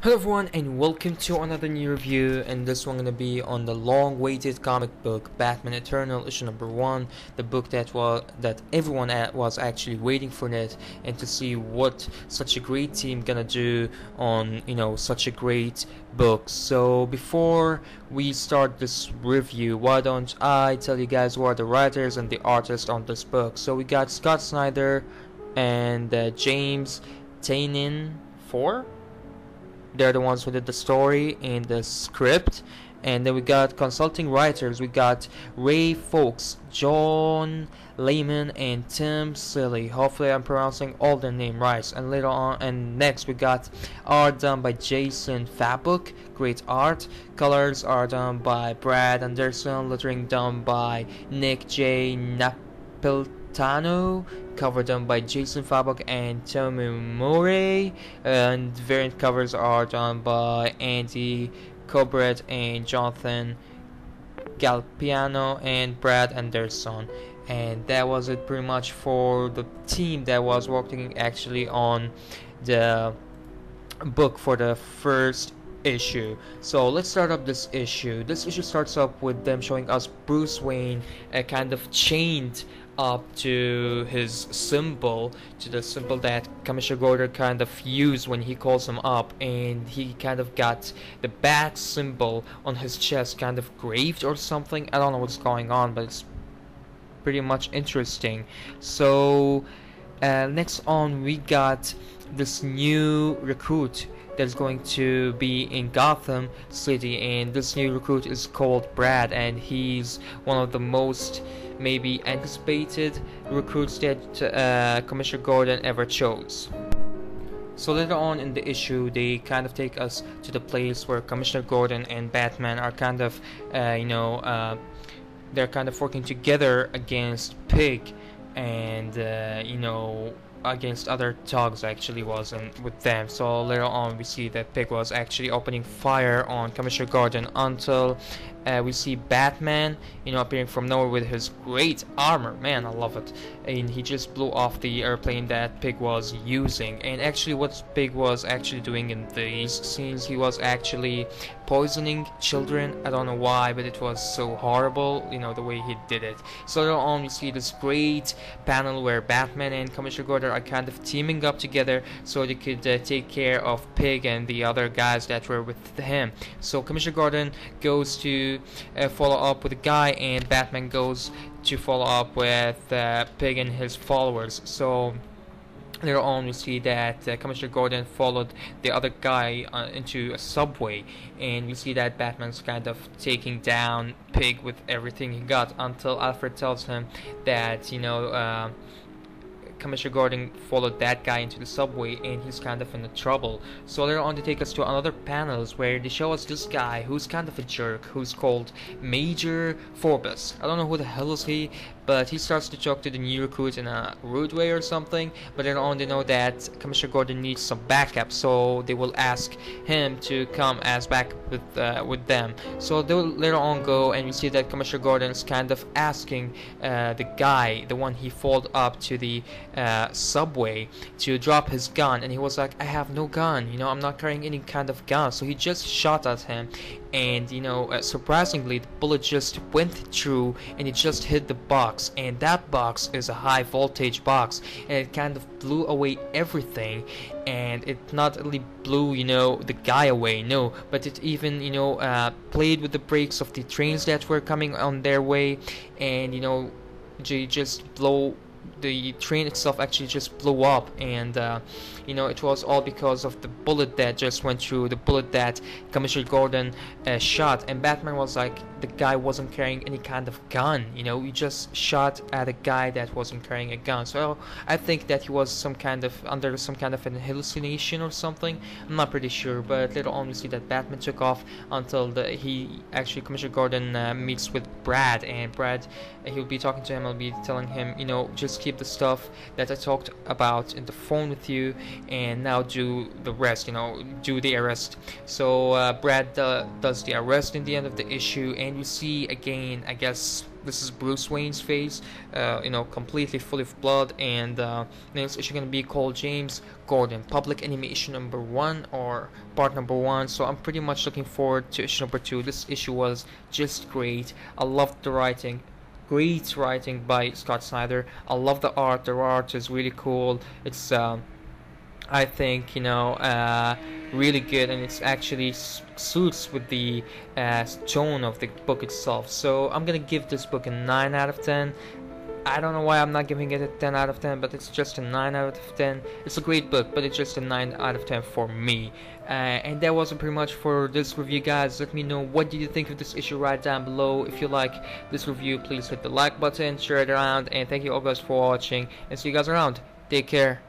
Hello everyone and welcome to another new review, and this one gonna be on the long-awaited comic book Batman Eternal issue number 1, the book that everyone was actually waiting for it, and to see what such a great team gonna do on such a great book. So before we start this review, why don't I tell you guys who are the writers and the artists on this book. So we got Scott Snyder and James Tynion 4. They're the ones who did the story and the script. And then we got consulting writers. We got Ray Fawkes, John Layman, and Tim Seeley. Hopefully I'm pronouncing all their name right. And later on, and next we got art done by Jason Fabok. Great art. Colors are done by Brad Anderson. Lettering done by Nick J. Napiltano. Cover done by Jason Fabok and Tommy Murray, and variant covers are done by Andy Cobret and Jonathan Galpiano and Brad Anderson. And that was it pretty much for the team that was working actually on the book for the first issue. So let's start up this issue. This issue starts up with them showing us Bruce Wayne kind of chained up to his symbol, to the symbol that Commissioner Gordon kind of used when he calls him up, and he kind of got the bat symbol on his chest kind of graved or something. I don't know what's going on, but it's pretty much interesting. So next on we got this new recruit that's going to be in Gotham City, and this new recruit is called Brad, and he's one of the most maybe anticipated recruits that Commissioner Gordon ever chose. So later on in the issue, they kind of take us to the place where Commissioner Gordon and Batman are kind of they're kind of working together against Pig, and against other thugs actually wasn't with them. So later on we see that Pig was actually opening fire on Commissioner Gordon until we see Batman appearing from nowhere with his great armor. Man, I love it. And he just blew off the airplane that Pig was using. And actually what Pig was actually doing in these scenes, he was actually poisoning children. I don't know why, but it was so horrible, the way he did it. So later on we see this great panel where Batman and Commissioner Gordon are kind of teaming up together so they could take care of Pig and the other guys that were with him. So Commissioner Gordon goes to follow up with the guy, and Batman goes to follow up with Pig and his followers. So later on we see that Commissioner Gordon followed the other guy into a subway, and we see that Batman's kind of taking down Pig with everything he got, until Alfred tells him that Commissioner Gordon followed that guy into the subway and he's kind of in trouble. So later on they take us to another panels where they show us this guy who's kind of a jerk, who's called Major Forbes. I don't know who the hell is he, but he starts to talk to the new recruits in a rude way or something. But later on they know that Commissioner Gordon needs some backup, so they will ask him to come as backup with them. So they will later on go, and we see that Commissioner Gordon is kind of asking the guy, the one he followed up to the subway, to drop his gun, and he was like, I have no gun, I'm not carrying any kind of gun. So he just shot at him, and surprisingly the bullet just went through and it just hit the box, and that box is a high voltage box, and it kind of blew away everything. And it not only blew the guy away, no, but it even played with the brakes of the trains that were coming on their way, and they just blow the train itself actually just blew up. And it was all because of the bullet that just went through, the bullet that Commissioner Gordon shot. And Batman was like, the guy wasn't carrying any kind of gun, he just shot at a guy that wasn't carrying a gun. So I think that he was under some kind of an hallucination or something. I'm not pretty sure, but later on we see that Batman took off until Commissioner Gordon meets with Brad, and Brad, he'll be talking to him, I'll be telling him, just keep the stuff that I talked about in the phone with you, and now do the rest, do the arrest. So Brad does the arrest in the end of the issue, and you see again, I guess, this is Bruce Wayne's face, completely full of blood. And next issue gonna be called James Gordon, Public Enemy issue number 1 or part number 1. So I'm pretty much looking forward to issue number 2. This issue was just great. I loved the writing. Great writing by Scott Snyder. I love the art. The art is really cool. It's I think really good, and it's actually suits with the tone of the book itself. So I'm gonna give this book a 9 out of 10. I don't know why I'm not giving it a 10 out of 10, but it's just a 9 out of 10. It's a great book, but it's just a 9 out of 10 for me. And that was pretty much for this review, guys. Let me know what did you think of this issue right down below. If you like this review, please hit the like button, share it around, and thank you all guys for watching, and see you guys around. Take care.